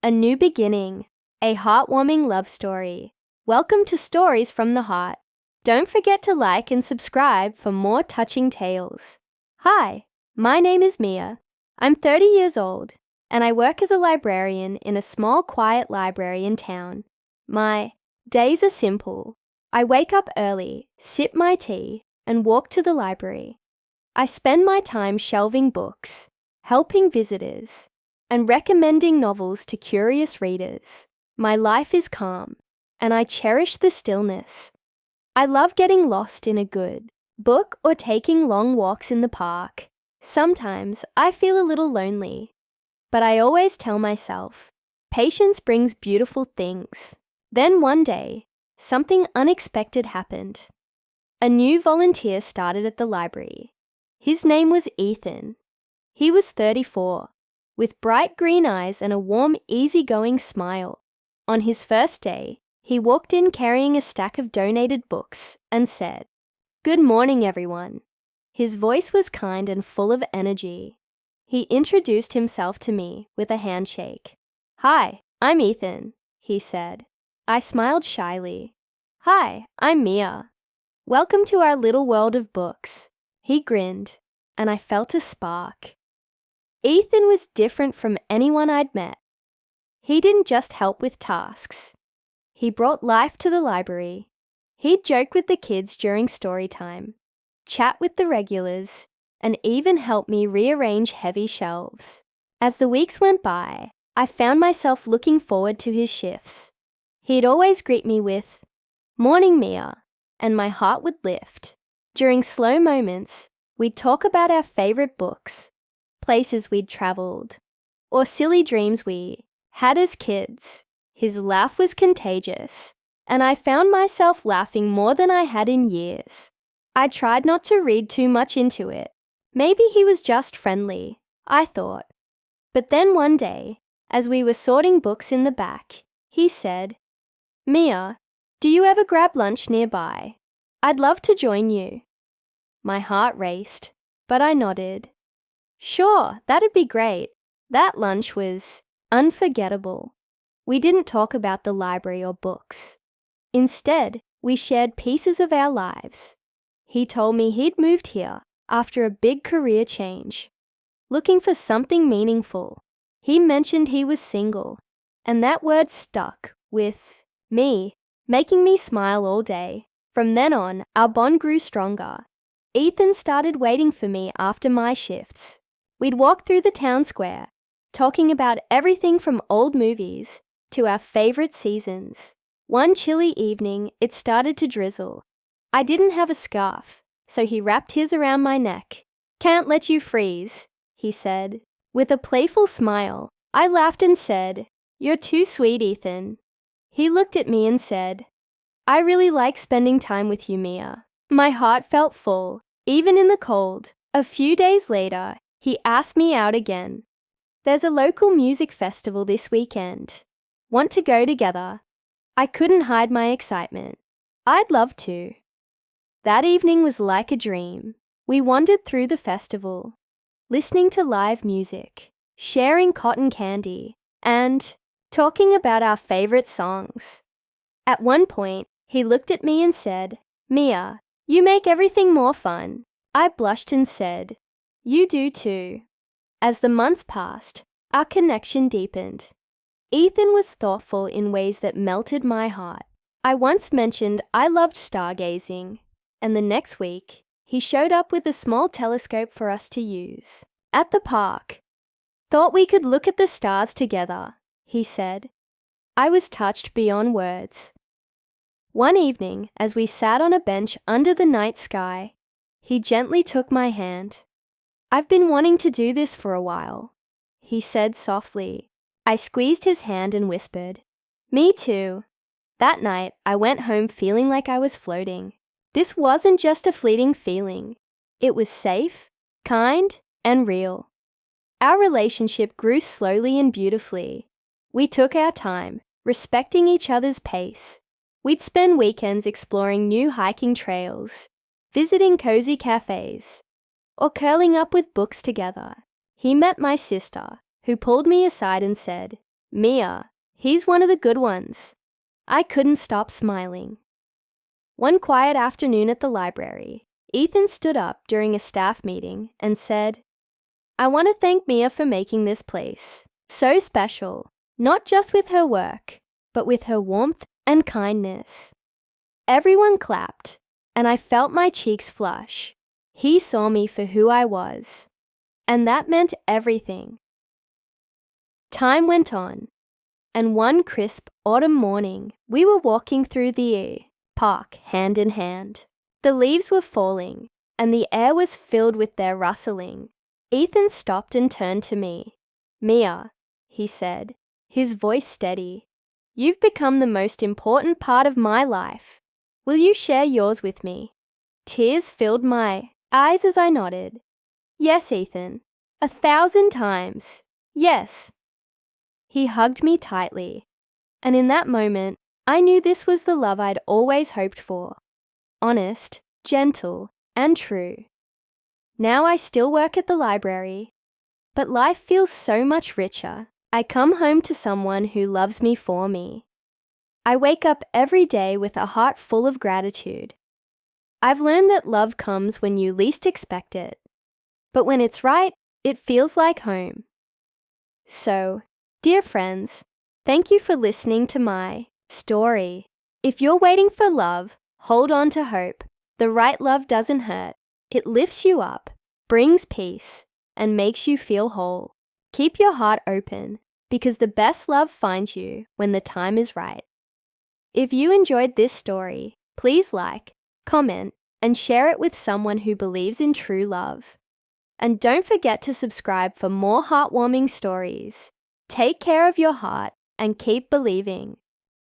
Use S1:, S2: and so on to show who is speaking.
S1: A new beginning, a heartwarming love story. Welcome to Stories from the Heart. Don't forget to like and subscribe for more touching tales. Hi, my name is Mia. I'm 30 years old, and I work as a librarian in a small, quiet library in town. My days are simple. I wake up early, sip my tea, and walk to the library. I spend my time shelving books, helping visitors, and recommending novels to curious readers. My life is calm, and I cherish the stillness. I love getting lost in a good book or taking long walks in the park. Sometimes I feel a little lonely, but I always tell myself, patience brings beautiful things. Then one day, something unexpected happened. A new volunteer started at the library. His name was Ethan. He was 34. With bright green eyes and a warm, easygoing smile. On his first day, he walked in carrying a stack of donated books and said, "Good morning, everyone." His voice was kind and full of energy. He introduced himself to me with a handshake. "Hi, I'm Ethan," he said. I smiled shyly. "Hi, I'm Mia. Welcome to our little world of books." He grinned, and I felt a spark. Ethan was different from anyone I'd met. He didn't just help with tasks. He brought life to the library. He'd joke with the kids during story time, chat with the regulars, and even help me rearrange heavy shelves. As the weeks went by, I found myself looking forward to his shifts. He'd always greet me with, "Morning, Mia," and my heart would lift. During slow moments, we'd talk about our favorite books, places we'd traveled, or silly dreams we had as kids. His laugh was contagious, and I found myself laughing more than I had in years. I tried not to read too much into it. Maybe he was just friendly, I thought. But then one day, as we were sorting books in the back, he said, "Mia, do you ever grab lunch nearby? I'd love to join you." My heart raced, but I nodded. "Sure, that'd be great." That lunch was unforgettable. We didn't talk about the library or books. Instead, we shared pieces of our lives. He told me he'd moved here after a big career change, looking for something meaningful. He mentioned he was single, and that word stuck with me, making me smile all day. From then on, our bond grew stronger. Ethan started waiting for me after my shifts. We'd walk through the town square, talking about everything from old movies to our favorite seasons. One chilly evening, it started to drizzle. I didn't have a scarf, so he wrapped his around my neck. "Can't let you freeze," he said. With a playful smile, I laughed and said, "You're too sweet, Ethan." He looked at me and said, "I really like spending time with you, Mia." My heart felt full, even in the cold. A few days later, he asked me out again. "There's a local music festival this weekend. Want to go together?" I couldn't hide my excitement. I'd love to. That evening was like a dream. We wandered through the festival, listening to live music, sharing cotton candy, and talking about our favorite songs. At one point, he looked at me and said, "Mia, you make everything more fun." I blushed and said, "You do too." As the months passed, our connection deepened. Ethan was thoughtful in ways that melted my heart. I once mentioned I loved stargazing, and the next week, he showed up with a small telescope for us to use. At the park, "Thought we could look at the stars together," he said. I was touched beyond words. One evening, as we sat on a bench under the night sky, he gently took my hand. "I've been wanting to do this for a while," he said softly. I squeezed his hand and whispered, "Me too." That night, I went home feeling like I was floating. This wasn't just a fleeting feeling. It was safe, kind, and real. Our relationship grew slowly and beautifully. We took our time, respecting each other's pace. We'd spend weekends exploring new hiking trails, visiting cozy cafes, or curling up with books together. He met my sister, who pulled me aside and said, Mia, he's one of the good ones. I couldn't stop smiling. One quiet afternoon at the library, Ethan stood up during a staff meeting and said, "I want to thank Mia for making this place so special, not just with her work, but with her warmth and kindness." Everyone clapped, and I felt my cheeks flush. He saw me for who I was, and that meant everything. Time went on, and one crisp autumn morning, we were walking through the park hand in hand. The leaves were falling, and the air was filled with their rustling. Ethan stopped and turned to me. "Mia," he said, his voice steady, "you've become the most important part of my life. Will you share yours with me?" Tears filled my eyes as I nodded. "Yes, Ethan, 1,000 times. Yes." He hugged me tightly, and in that moment, I knew this was the love I'd always hoped for. Honest, gentle, and true. Now I still work at the library, but life feels so much richer. I come home to someone who loves me for me. I wake up every day with a heart full of gratitude. I've learned that love comes when you least expect it, but when it's right, it feels like home. So, dear friends, thank you for listening to my story. If you're waiting for love, hold on to hope. The right love doesn't hurt. It lifts you up, brings peace, and makes you feel whole. Keep your heart open, because the best love finds you when the time is right. If you enjoyed this story, please like, comment, and share it with someone who believes in true love. And don't forget to subscribe for more heartwarming stories. Take care of your heart and keep believing.